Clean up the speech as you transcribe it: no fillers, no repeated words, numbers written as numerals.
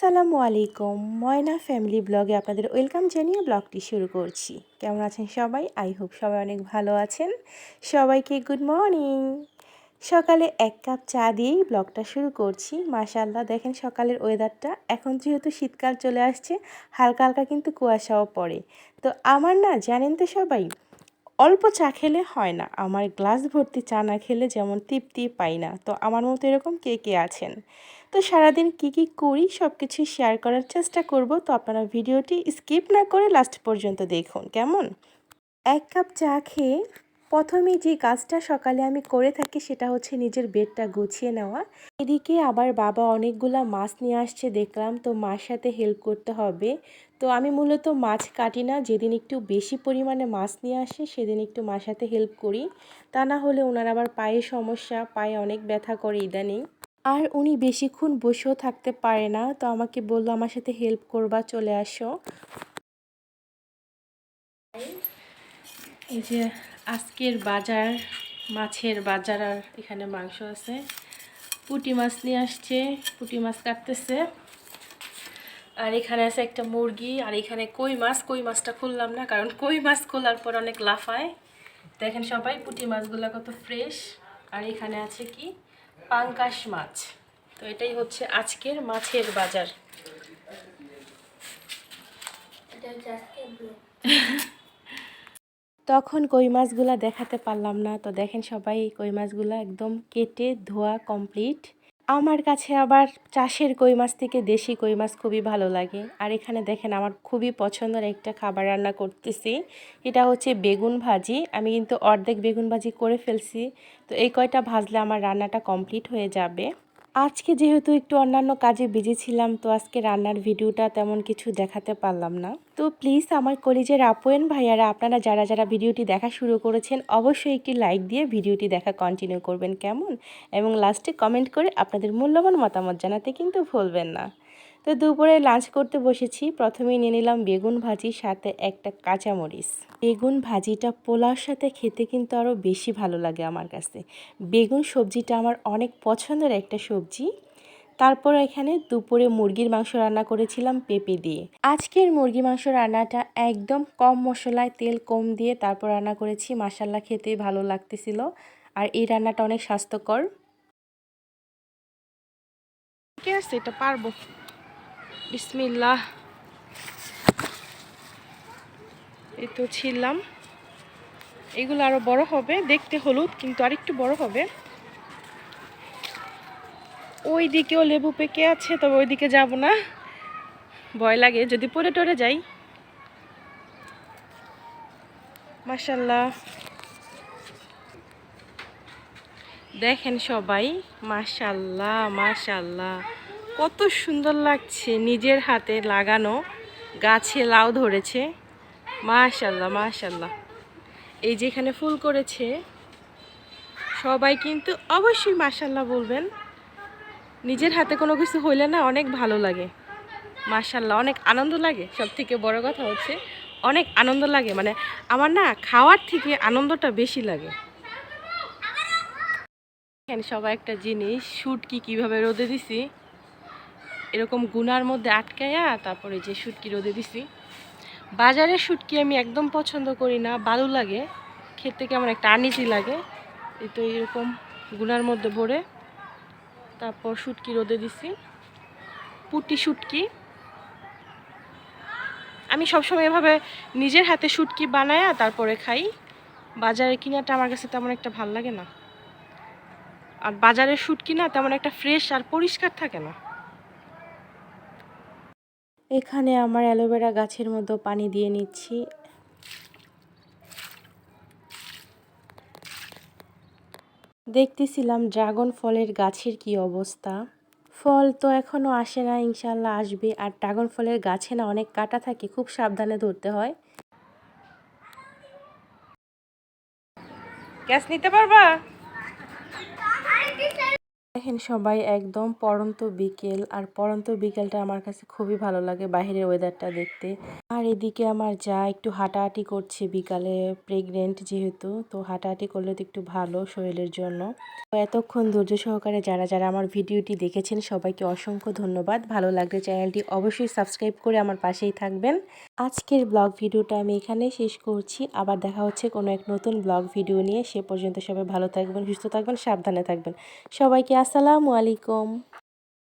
আসসালামু আলাইকুম, ময়না ফ্যামিলি ব্লগে আপনাদের ওয়েলকাম জানিয়ে ব্লগটি শুরু করছি। কেমন আছেন সবাই? আই হোপ সবাই অনেক ভালো আছেন। সবাইকে গুড মর্নিং। সকালে এক কাপ চা দিয়েই ব্লগটা শুরু করছি। মাশাআল্লাহ, দেখেন সকালের ওয়েদারটা। এখন যেহেতু শীতকাল চলে আসছে, হালকা হালকা কিন্তু কুয়াশাও পড়ে। তো আমার না, জানেন তো সবাই, অল্প চা খেলে হয় না, আমার গ্লাস ভর্তি চা না খেলে যেমন তৃপ্তি পাই না। তো আমার মতো এরকম কে কে আছেন? তো সারাদিন কি কি করি সব কিছু শেয়ার করার চেষ্টা করব। তো আপনারা ভিডিওটি স্কিপ না করে লাস্ট পর্যন্ত দেখুন, কেমন? এক কাপ চা খেয়ে প্রথমেই যে কাজটা সকালে আমি করে থাকি সেটা হচ্ছে নিজের বেডটা গুছিয়ে নেওয়া। এদিকে আবার বাবা অনেকগুলা মাছ নিয়ে আসছে দেখলাম, তো মার সাথে হেল্প করতে হবে। তো আমি মূলত মাছ কাটি না, যেদিন একটু বেশি পরিমাণে মাছ নিয়ে আসে সেদিন একটু মার সাথে হেল্প করি। তা না হলে ওনার আবার পায়ে সমস্যা, পায়ে অনেক ব্যথা করে ইদানিং। আর উনি বেশিক্ষণ বসেও থাকতে পারে না, তো আমাকে বললো আমার সাথে হেল্প করবা, চলে আসো। এই যে আজকের বাজার, মাছের বাজার। আর এখানে মাংস আছে, পুঁটি মাছ নিয়ে আসছে, পুঁটি মাছ কাটতেছে। আর এখানে আছে একটা মুরগি, আর এখানে কই মাছ। কই মাছটা খুললাম না, কারণ কই মাছ খোলার পর অনেক লাফায়। দেখেন সবাই পুঁটি মাছগুলো কত ফ্রেশ। আর এখানে আছে কি, পাঙ্কাশ মাছ। তো এটাই হচ্ছে আজকের মাছের বাজার। তখন কই মাছগুলা দেখাতে পারলাম না। তো দেখেন সবাই, এই কই মাছগুলা একদম কেটে ধোয়া কমপ্লিট। আমার কাছে আবার চাষের কই মাছ থেকে দেশি কই মাছ খুবই ভালো লাগে। আর এখানে দেখেন আমার খুবই পছন্দের একটা খাবার রান্না করতেছি, এটা হচ্ছে বেগুন ভাজি। আমি কিন্তু অর্ধেক বেগুন ভাজি করে ফেলছি, তো এই কয়টা ভাজলে আমার রান্নাটা কমপ্লিট হয়ে যাবে। আজকে যেহেতু একটু অন্যান্য কাজে বিজি ছিলাম, তো আজকে রান্নার ভিডিওটা তেমন কিছু দেখাতে পারলাম না। তো প্লিজ আমার কলিজের আপুয়েন ভাইয়ারা, আপনারা যারা যারা ভিডিওটি দেখা শুরু করেছেন অবশ্যই একটি লাইক দিয়ে ভিডিওটি দেখা কন্টিনিউ করবেন, কেমন? এবং লাস্টে কমেন্ট করে আপনাদের মূল্যবান মতামত জানাতে কিন্তু ভুলবেন না। তো দুপুরে লাঞ্চ করতে বসেছি। প্রথমেই নিয়ে নিলাম বেগুন ভাজি, সাথে একটা কাঁচামরিচ। বেগুন ভাজিটা পোলাওর সাথে খেতে কিন্তু আরও বেশি ভালো লাগে আমার কাছে। বেগুন সবজিটা আমার অনেক পছন্দের একটা সবজি। তারপর এখানে দুপুরে মুরগির মাংস রান্না করেছিলাম পেঁপে দিয়ে। আজকের মুরগি মাংস রান্নাটা একদম কম মশলায়, তেল কম দিয়ে তারপর রান্না করেছি। মাশাল্লাহ, খেতেই ভালো লাগতেছিল। আর এই রান্নাটা অনেক স্বাস্থ্যকর। ঠিক আছে, এটা পারবো। বিসমিল্লাহ। এই তো ছিলাম, এগুলো আরো বড় হবে, দেখতে হলুদ কিন্তু আরেকটু বড় হবে। ওই দিকেও লেবু পেকে আছে, তবে ওই দিকে যাব না, ভয় লাগে যদি পড়ে টরে যাই। মাশাল্লাহ, দেখেন সবাই, মাশাল্লাহ মাশাল্লাহ, কত সুন্দর লাগছে। নিজের হাতে লাগানো গাছে লাউ ধরেছে, মাশাল্লাহ মাশাল্লাহ। এই যে এখানে ফুল করেছে, সবাই কিন্তু অবশ্যই মাশাল্লাহ বলবেন। নিজের হাতে কোনো কিছু হইলে না অনেক ভালো লাগে, মাশাল্লাহ, অনেক আনন্দ লাগে। সব থেকে বড় কথা হচ্ছে অনেক আনন্দ লাগে, মানে আমার না খাওয়ার থেকে আনন্দটা বেশি লাগে। এখানে সবাই একটা জিনিস, শুটকি কিভাবে রোদে দিছি, এরকম গুনার মধ্যে আটকায়া তারপরে যে শুটকি রোদে দিছি। বাজারের শুটকি আমি একদম পছন্দ করি না, ভালো লাগে খেতে, কেমন একটা আনইজি লাগে। এই তো এরকম গুনার মধ্যে ভরে তারপর শুটকি রোদে দিছি, পুঁটি শুটকি। আমি সবসময় এভাবে নিজের হাতে শুটকি বানায়া তারপরে খাই। বাজারে কিনাটা আমার কাছে তেমন একটা ভাল লাগে না, আর বাজারের শুটকি না তেমন একটা ফ্রেশ আর পরিষ্কার থাকে না। এখানে আমার অ্যালোভেরা গাছের মধ্যে পানি দিয়ে নিচ্ছি। দেখতেছিলাম ড্রাগন ফলের গাছের কি অবস্থা। ফল তো এখনো আসে না, ইনশাল্লাহ আসবে। আর ড্রাগন ফলের গাছে না অনেক কাঁটা থাকে, খুব সাবধানে ধরতে হয়। গ্যাস নিতে পারবা? দেখেন সবাই একদম পড়ন্ত বিকেল, আর পড়ন্ত বিকেলটা আমার কাছে খুবই ভালো লাগে বাইরের ওয়েদারটা দেখতে। আর এদিকে আমার যা একটু হাঁটাহাঁটি করছে বিকালে, প্রেগনেন্ট যেহেতু, তো হাঁটাহাঁটি করলে তো একটু ভালো শরীরের জন্য। তো এতক্ষণ ধৈর্য সহকারে যারা যারা আমার ভিডিওটি দেখেছেন সবাইকে অসংখ্য ধন্যবাদ। ভালো লাগলে চ্যানেলটি অবশ্যই সাবস্ক্রাইব করে আমার পাশেই থাকবেন। আজকের ব্লগ ভিডিওটা আমি এখানেই শেষ করছি। আবার দেখা হচ্ছে কোনো এক নতুন ব্লগ ভিডিও নিয়ে। সে পর্যন্ত সবাই ভালো থাকবেন, সুস্থ থাকবেন, সাবধানে থাকবেন। সবাইকে আসসালামু আলাইকুম।